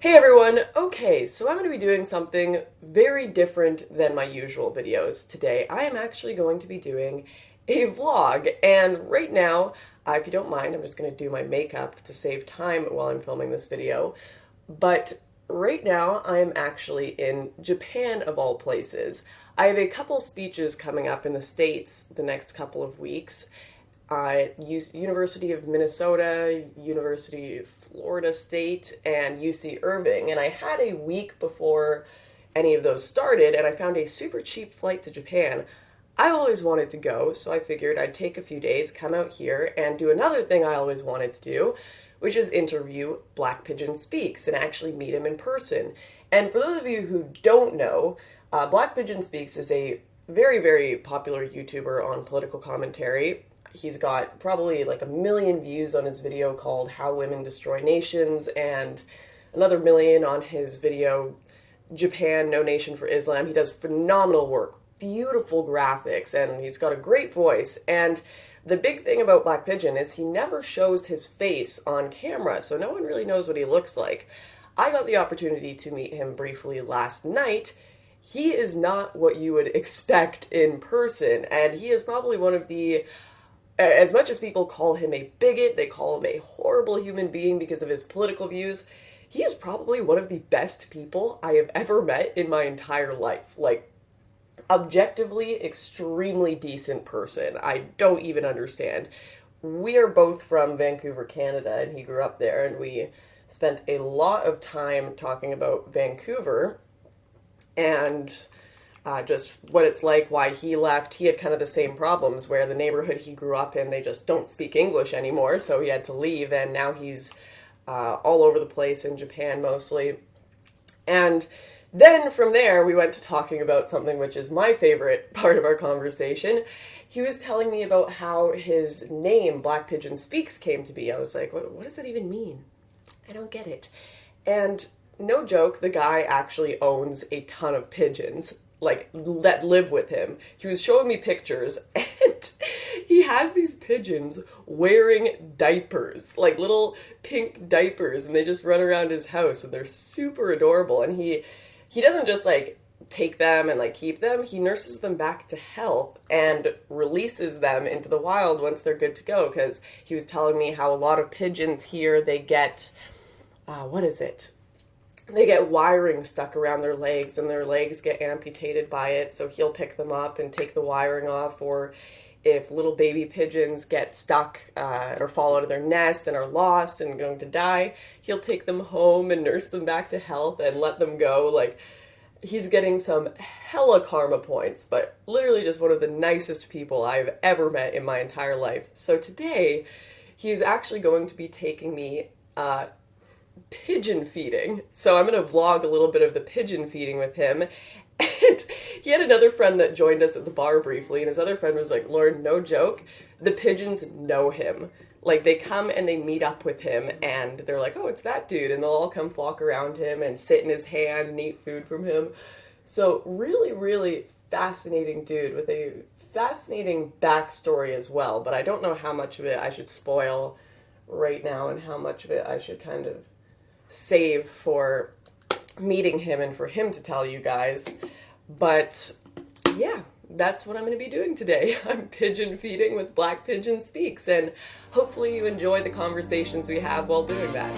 Hey everyone! Okay, so I'm going to be doing something very different than my usual videos today. I am actually going to be doing a vlog, and right now, if you don't mind, I'm just going to do my makeup to save time while I'm filming this video. But right now, I am actually in Japan of all places. I have a couple speeches coming up in the States the next couple of weeks. University of Minnesota, University of Florida State, and UC Irving. And I had a week before any of those started, and I found a super cheap flight to Japan. I always wanted to go, so I figured I'd take a few days, come out here, and do another thing I always wanted to do, which is interview Black Pigeon Speaks and actually meet him in person. And for those of you who don't know, Black Pigeon Speaks is a very, very popular YouTuber on political commentary. He's got probably like 1 million views on his video called How Women Destroy Nations, and another million on his video Japan, No Nation for Islam. He does phenomenal work, beautiful graphics, and he's got a great voice. And the big thing about Black Pigeon is he never shows his face on camera, so no one really knows what he looks like. I got the opportunity to meet him briefly last night. He is not what you would expect in person, and he is probably one of the... As much as people call him a bigot, they call him a horrible human being because of his political views, he is probably one of the best people I have ever met in my entire life. Like, objectively, extremely decent person. I don't even understand. We are both from Vancouver, Canada, and he grew up there, and we spent a lot of time talking about Vancouver and... just what it's like, why he left. He had kind of the same problems where the neighborhood he grew up in, they just don't speak English anymore, so he had to leave, and now he's all over the place in Japan mostly. And then from there, we went to talking about something which is my favorite part of our conversation. He was telling me about how his name, Black Pigeon Speaks, came to be. I was like, what does that even mean? I don't get it. And no joke, the guy actually owns a ton of pigeons, that live with him. He was showing me pictures, and he has these pigeons wearing diapers, like little pink diapers, and they just run around his house, and they're super adorable. And he doesn't just take them and keep them. He nurses them back to health and releases them into the wild once they're good to go, because he was telling me how a lot of pigeons here, they get they get wiring stuck around their legs, and their legs get amputated by it, so he'll pick them up and take the wiring off. Or if little baby pigeons get stuck or fall out of their nest and are lost and going to die, he'll take them home and nurse them back to health and let them go. He's getting some hella karma points, but literally just one of the nicest people I've ever met in my entire life. So today, he's actually going to be taking me pigeon feeding. So I'm going to vlog a little bit of the pigeon feeding with him. And he had another friend that joined us at the bar briefly, and his other friend was like, Lauren, no joke, the pigeons know him. They come and they meet up with him, and they're like, oh, it's that dude, and they'll all come flock around him and sit in his hand and eat food from him. So really, really fascinating dude with a fascinating backstory as well, but I don't know how much of it I should spoil right now and how much of it I should kind of save for meeting him and for him to tell you guys. But yeah, that's what I'm going to be doing today. I'm pigeon feeding with Black Pigeon Speaks, and hopefully you enjoy the conversations we have while doing that.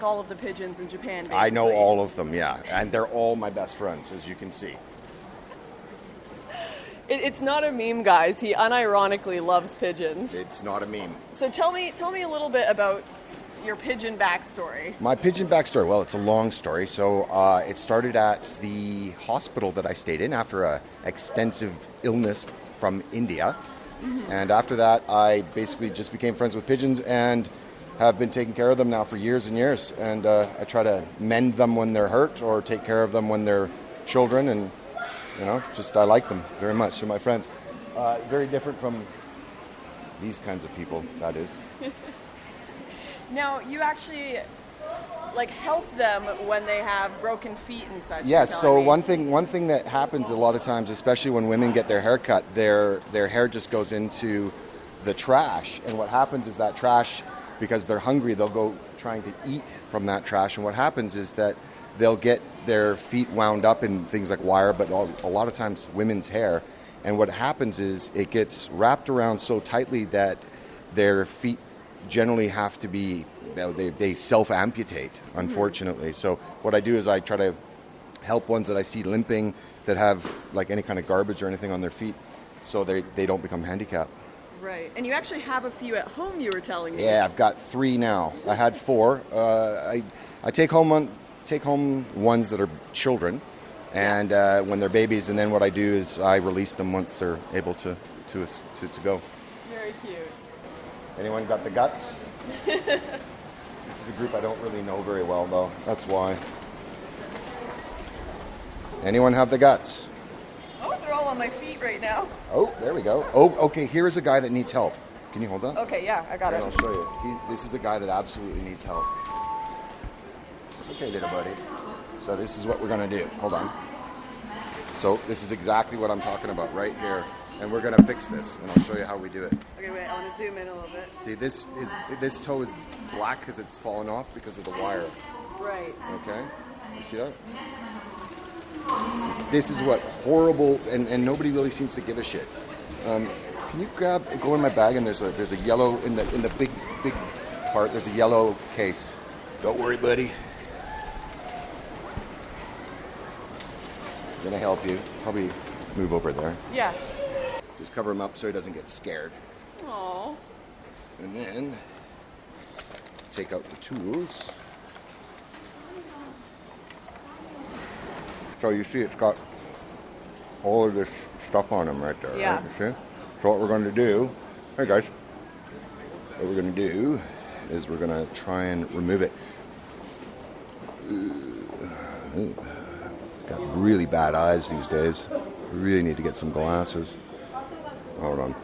All of the pigeons in Japan, basically. I know all of them, yeah. And they're all my best friends, as you can see. It's not a meme, guys. He unironically loves pigeons. It's not a meme. So tell me a little bit about your pigeon backstory. My pigeon backstory, well, it's a long story. So it started at the hospital that I stayed in after an extensive illness from India. Mm-hmm. And after that, I basically just became friends with pigeons and have been taking care of them now for years and years, and I try to mend them when they're hurt or take care of them when they're children, and just I like them very much. They're my friends. Very different from these kinds of people, that is. Now, you actually help them when they have broken feet and such. Yes. So one thing that happens a lot of times, especially when women get their hair cut, their hair just goes into the trash, and what happens is that trash, because they're hungry, they'll go trying to eat from that trash, and what happens is that they'll get their feet wound up in things like wire, but a lot of times women's hair, and what happens is it gets wrapped around so tightly that their feet generally have to be, they self-amputate, unfortunately. So what I do is I try to help ones that I see limping, that have any kind of garbage or anything on their feet, so they don't become handicapped. Right. And you actually have a few at home, you were telling me. Yeah, I've got 3 now. I had 4. I take home ones that are children, and when they're babies, and then what I do is I release them once they're able to go. Very cute. Anyone got the guts? This is a group I don't really know very well, though. That's why. Anyone have the guts? Oh, they're all on my feet right now. Oh, there we go. Oh, okay, here is a guy that needs help. Can you hold on? Okay, yeah, I got it. I'll show you. This is a guy that absolutely needs help. It's okay, little buddy. So this is what we're going to do. Hold on. So this is exactly what I'm talking about right here. And we're going to fix this, and I'll show you how we do it. Okay, wait, I want to zoom in a little bit. See, this toe is black because it's fallen off because of the wire. Right. Okay? You see that? This is what horrible, and nobody really seems to give a shit. Can you go in my bag, and there's a yellow, in the big part, there's a yellow case. Don't worry, buddy. I'm going to help you. Probably move over there. Yeah. Just cover him up so he doesn't get scared. Aww. And then take out the tools. So you see it's got all of this stuff on them right there. Yeah. Right? You see? So what we're going to do, hey guys, what we're going to do is we're going to try and remove it. Got really bad eyes these days. Really need to get some glasses. Hold on.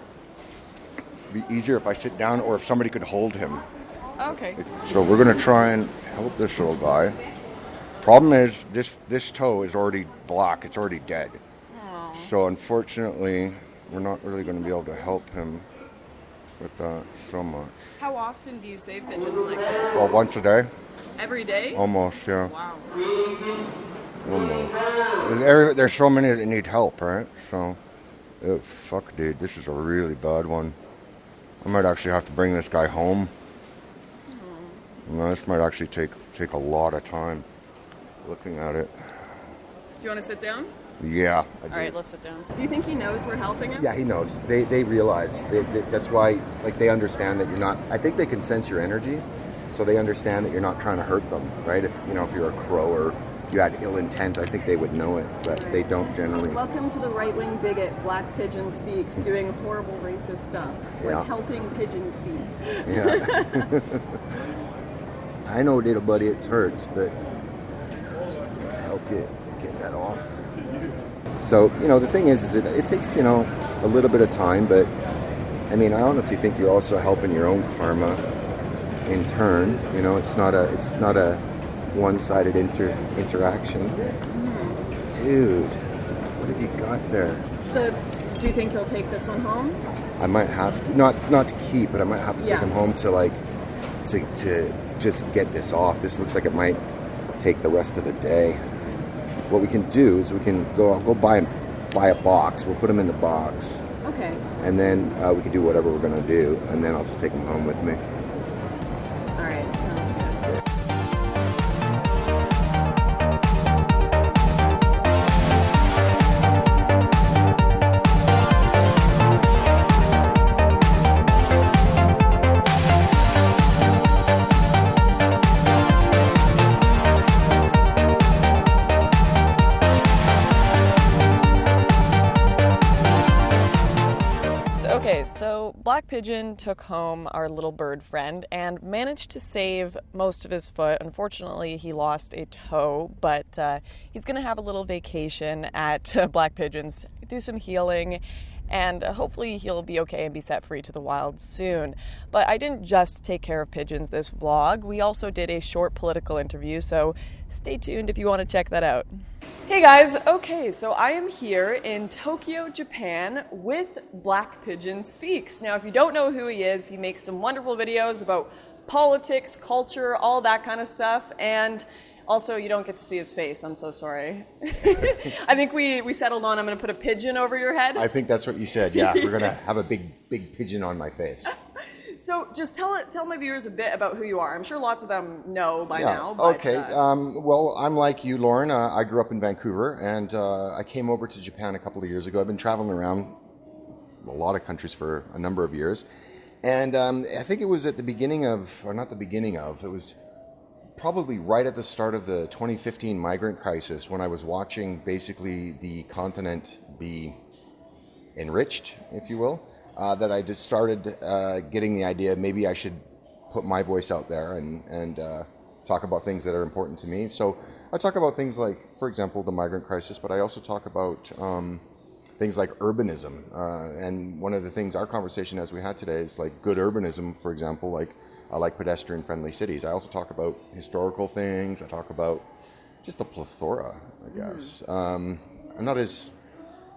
It'd be easier if I sit down or if somebody could hold him. Okay. So we're going to try and help this little guy. Problem is, this toe is already black. It's already dead. Aww. So unfortunately, we're not really going to be able to help him with that so much. How often do you save pigeons like this? Well, once a day. Every day? Almost, yeah. Wow. Almost. There's so many that need help, right? So, fuck, dude, this is a really bad one. I might actually have to bring this guy home. This might actually take a lot of time looking at it. Do you want to sit down? Yeah. All right, let's sit down. Do you think he knows we're helping him? Yeah, he knows. They realize. That's why, they understand that you're not. I think they can sense your energy, so they understand that you're not trying to hurt them, right? If you're a crow or you had ill intent, I think they would know it, but they don't generally. Welcome to the right-wing bigot, Black Pigeon Speaks, doing horrible racist stuff, helping pigeons' feet. Yeah. I know, little buddy, it hurts, but help get that off. So, the thing is it takes, a little bit of time, but I honestly think you're also helping your own karma in turn. It's not a one-sided interaction. Dude, what have you got there? So, do you think he'll take this one home? I might have to, not to keep, but I might have to take him home to to just get this off. This looks like it might take the rest of the day. What we can do is I'll go buy a box. We'll put him in the box. Okay. And then we can do whatever we're going to do, and then I'll just take him home with me. All right. Sounds good. Okay, so Black Pigeon took home our little bird friend and managed to save most of his foot. Unfortunately, he lost a toe, but he's going to have a little vacation at Black Pigeons, do some healing, and hopefully he'll be okay and be set free to the wild soon. But I didn't just take care of pigeons this vlog. We also did a short political interview, so stay tuned if you want to check that out. Hey guys, okay, so I am here in Tokyo, Japan with Black Pigeon Speaks. Now, if you don't know who he is, he makes some wonderful videos about politics, culture, all that kind of stuff, and also you don't get to see his face. I'm so sorry. I think we settled on I'm going to put a pigeon over your head. I think that's what you said, yeah. We're going to have a big pigeon on my face. So just tell my viewers a bit about who you are. I'm sure lots of them know by now. But, okay. Well, I'm like you, Lauren. I grew up in Vancouver, and I came over to Japan a couple of years ago. I've been traveling around a lot of countries for a number of years. And I think it was at the beginning of, or not the beginning of, it was probably right at the start of the 2015 migrant crisis when I was watching basically the continent be enriched, if you will. That I just started getting the idea maybe I should put my voice out there and talk about things that are important to me. So I talk about things like, for example, the migrant crisis, but I also talk about things like urbanism. And one of the things our conversation as we had today is like good urbanism, for example, like I like pedestrian-friendly cities. I also talk about historical things. I talk about just a plethora, I guess. I'm not as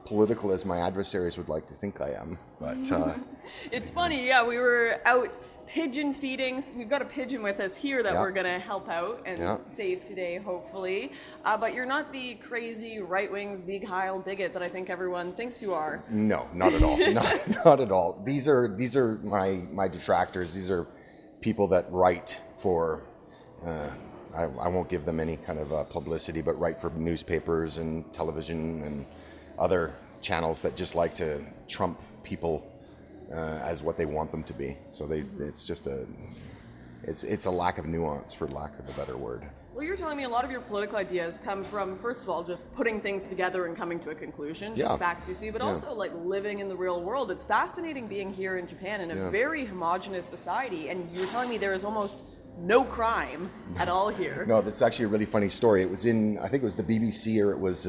political as my adversaries would like to think I am, but it's funny, yeah, we were out pigeon feeding. We've got a pigeon with us here that we're going to help out and save today, hopefully, but you're not the crazy right-wing Sieg Heil bigot that I think everyone thinks you are. No, not at all. not at all. These are my detractors. These are people that write for I won't give them any kind of publicity, but write for newspapers and television and other channels that just like to trump people as what they want them to be. So it's just it's a lack of nuance, for lack of a better word. Well, you're telling me a lot of your political ideas come from, first of all, just putting things together and coming to a conclusion, just facts you see, but also like living in the real world. It's fascinating being here in Japan in a very homogenous society, and you're telling me there is almost no crime at all here. No, that's actually a really funny story. It was I think it was the BBC or it was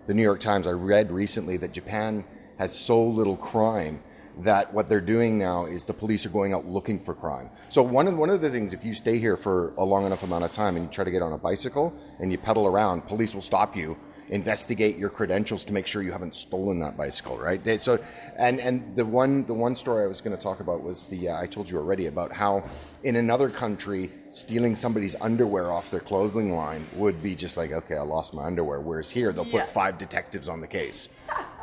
the New York Times. I read recently that Japan has so little crime that what they're doing now is the police are going out looking for crime. So one of the things, if you stay here for a long enough amount of time and you try to get on a bicycle and you pedal around, police will stop you, investigate your credentials to make sure you haven't stolen that bicycle, right? So, and the one story I was going to talk about was I told you already about how in another country stealing somebody's underwear off their clothing line would be just like, okay, I lost my underwear. Whereas here they'll put 5 detectives on the case.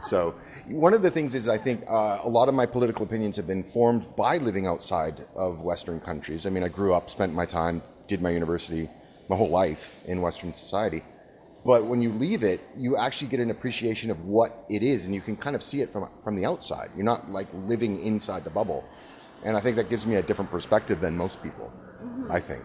So one of the things is I think a lot of my political opinions have been formed by living outside of Western countries. I mean, I grew up, spent my time, did my university, my whole life in Western society. But when you leave it, you actually get an appreciation of what it is, and you can kind of see it from the outside. You're not like living inside the bubble. And I think that gives me a different perspective than most people, I think.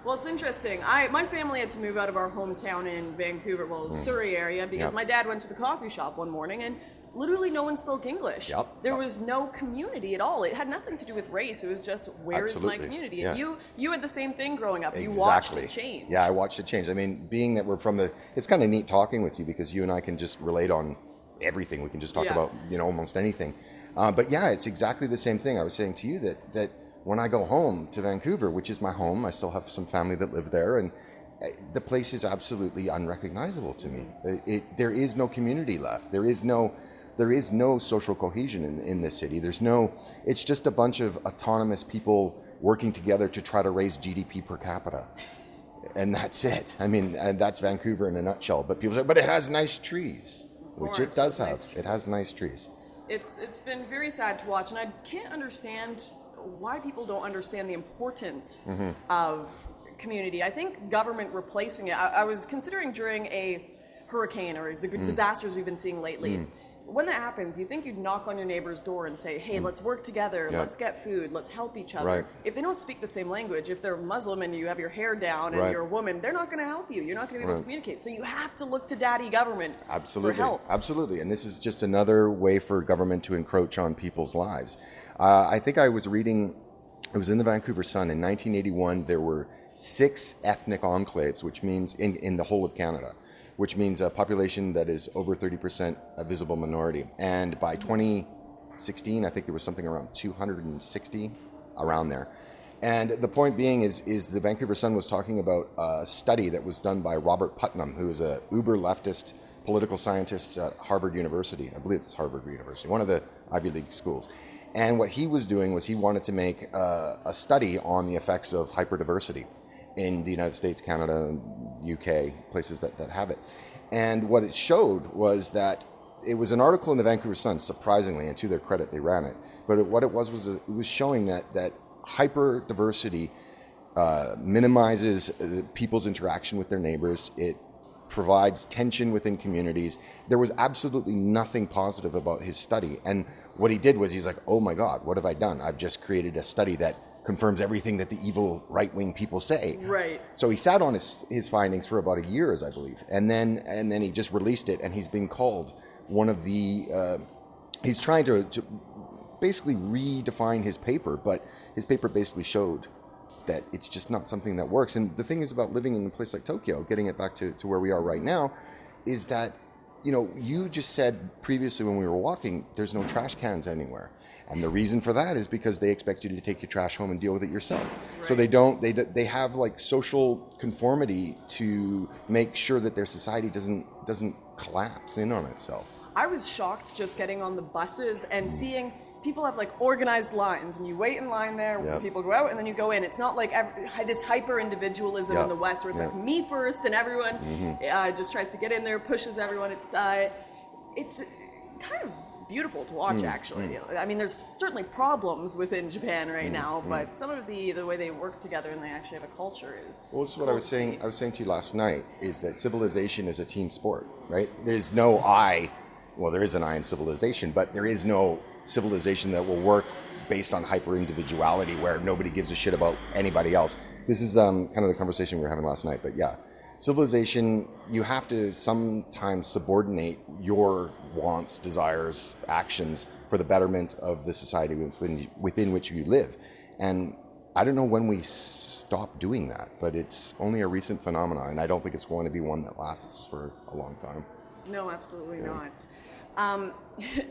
Well, it's interesting. My family had to move out of our hometown in Vancouver, Surrey area, because my dad went to the coffee shop one morning and literally no one spoke English. There was no community at all. It had nothing to do with race. It was just, where is my community? And you had the same thing growing up. You watched it change. Yeah, I watched it change. I mean, being that we're from it's kind of neat talking with you because you and I can just relate on everything. We can just talk about, almost anything. But yeah, it's exactly the same thing. I was saying to you that when I go home to Vancouver, which is my home, I still have some family that live there, and the place is absolutely unrecognizable to me. There is no community left. There is no social cohesion in this city. It's just a bunch of autonomous people working together to try to raise GDP per capita. And that's it. I mean, and that's Vancouver in a nutshell. But people say, but it has nice trees, which it does have. It has nice trees. It's been very sad to watch, and I can't understand why people don't understand the importance of community. I think government replacing it, I was considering during a hurricane or the disasters we've been seeing lately, when that happens, you think you'd knock on your neighbor's door and say, hey, let's work together, let's get food, let's help each other. Right. If they don't speak the same language, if they're Muslim and you have your hair down and you're a woman, they're not going to help you. You're not going to be able to communicate. So you have to look to daddy government for help. Absolutely. And this is just another way for government to encroach on people's lives. I think I was reading, it was in the Vancouver Sun, in 1981, there were 6 ethnic enclaves, which means in the whole of Canada, which means a population that is over 30% a visible minority. And by 2016, I think there was something around 260, around there. And the point being is the Vancouver Sun was talking about a study that was done by Robert Putnam, who is a uber leftist political scientist at Harvard University. I believe it's Harvard University, one of the Ivy League schools. And what he was doing was he wanted to make a study on the effects of hyperdiversity in the United States, Canada, UK, places that have it. And what it showed was that it was an article in the Vancouver Sun, surprisingly, and to their credit, they ran it. But what it was it was showing that hyperdiversity minimizes people's interaction with their neighbors. It provides tension within communities. There was absolutely nothing positive about his study. And what he did was he's like, oh my God, what have I done? I've just created a study that confirms everything that the evil right-wing people say. Right. So he sat on his findings for about a year, as I believe, and then he just released it, and he's been called one of the. He's trying to basically redefine his paper, but his paper basically showed that it's just not something that works. And the thing is about living in a place like Tokyo, getting it back to where we are right now, is that, you know, you just said previously when we were walking, there's no trash cans anywhere. And the reason for that is because they expect you to take your trash home and deal with it yourself. Right. So they have like social conformity to make sure that their society doesn't collapse in on itself. I was shocked just getting on the buses and seeing people have like organized lines, and you wait in line there when people go out and then you go in. It's not like this hyper individualism in the West where it's like me first and everyone just tries to get in there, pushes everyone. It's kind of beautiful to watch, actually. I mean, there's certainly problems within Japan right now, but some of the way they work together and they actually have a culture is. Well, this is what I was saying to you last night, is that civilization is a team sport, right? There's no I. Well, there is an I in civilization, but there is no civilization that will work based on hyper-individuality where nobody gives a shit about anybody else. This is kind of the conversation we were having last night, but yeah. Civilization, you have to sometimes subordinate your wants, desires, actions for the betterment of the society within which you live. And I don't know when we stop doing that, but it's only a recent phenomenon, and I don't think it's going to be one that lasts for a long time. No, absolutely not.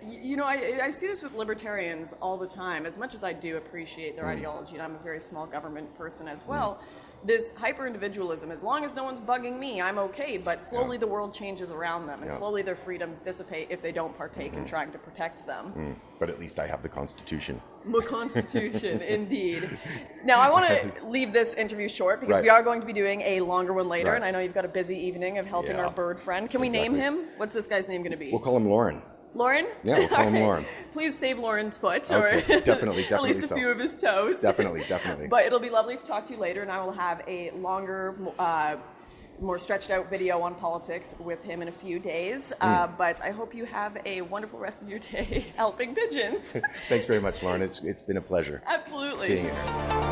You know, I see this with libertarians all the time. As much as I do appreciate their ideology, and I'm a very small government person as well, this hyper-individualism, as long as no one's bugging me, I'm okay, but slowly the world changes around them, and slowly their freedoms dissipate if they don't partake in trying to protect them. But at least I have the Constitution. The Constitution, indeed. Now, I want to leave this interview short because we are going to be doing a longer one later, and I know you've got a busy evening of helping our bird friend. Can we name him? What's this guy's name going to be? We'll call him Lauren. Lauren? Yeah, we'll call him Lauren. Please save Lauren's foot, okay, or definitely at least a few of his toes. Definitely. But it'll be lovely to talk to you later, and I will have a longer, more stretched out video on politics with him in a few days. But I hope you have a wonderful rest of your day helping pigeons. Thanks very much, Lauren. It's been a pleasure. Absolutely. Seeing you here.